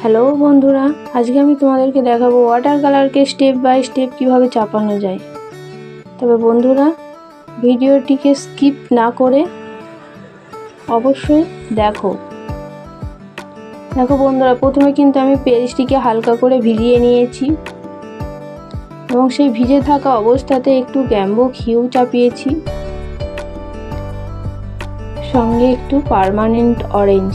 Hello বন্ধুরা, আজকে আমি তোমাদেরকে দেখাবো ওয়াটার কালারকে স্টেপ বাই স্টেপ কিভাবে চাপানো যায়। তবে বন্ধুরা, ভিডিওটিকে স্কিপ না করে অবশ্যই দেখো বন্ধুরা, প্রথমে কিন্তু আমি পেজটিকে হালকা করে ভিজিয়ে নিয়েছি এবং সেই ভিজে থাকা অবস্থাতে একটু গ্যাম্বো হিউ চাপিয়েছি, সঙ্গে একটু পার্মানেন্ট অরেঞ্জ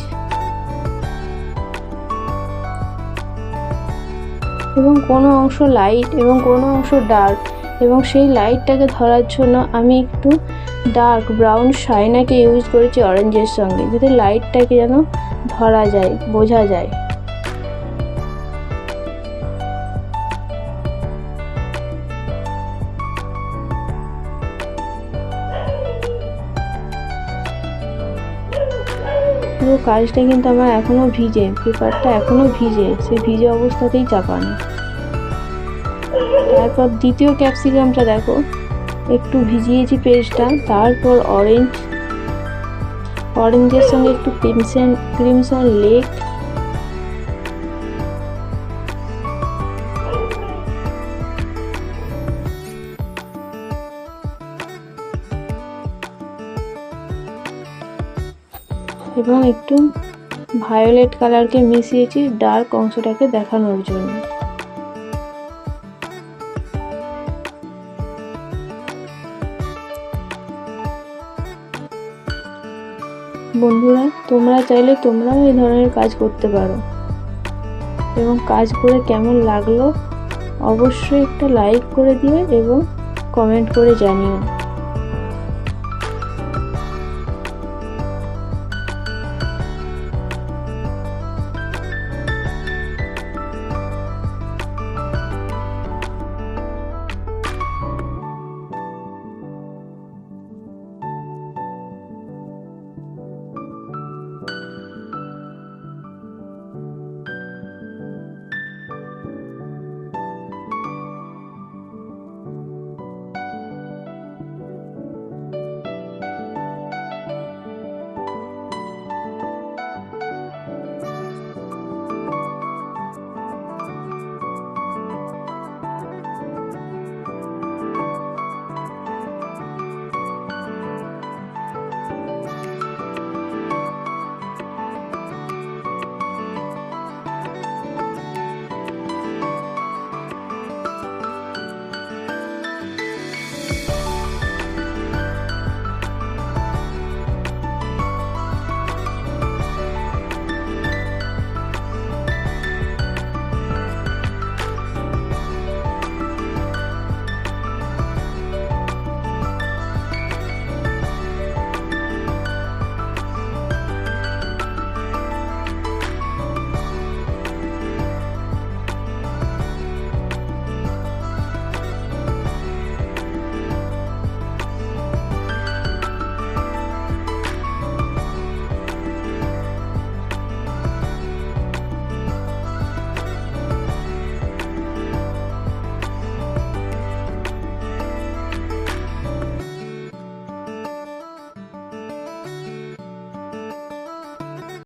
এবং কোনো অংশ লাইট এবং কোনো অংশ ডার্ক, এবং সেই লাইটটাকে ধরার জন্য আমি একটু ডার্ক ব্রাউন শাইনাকে ইউজ করেছি অরেঞ্জের সঙ্গে, যাতে লাইটটাকে যেন ধরা যায়, বোঝা যায়। পুরো কাজটা কিন্তু আমার এখনো ভিজে, পেপারটা এখনো ভিজে, সেই ভিজে অবস্থাতেই চাপানো। তারপর দ্বিতীয় ক্যাপসিকামটা দেখো, একটু ভিজিয়েছি পেজটা, তারপর অরেঞ্জের সঙ্গে একটু ক্রিমসন লেক, এবং একটু ভায়োলেট কালারকে মিশিয়েছি ডার্ক অংশটাকে দেখানোর জন্য। বন্ধুরা, তোমরা চাইলে তোমরাও এই ধরনের কাজ করতে পারো, এবং কাজ করে কেমন লাগলো অবশ্যই একটা লাইক করে দিও এবং কমেন্ট করে জানিও।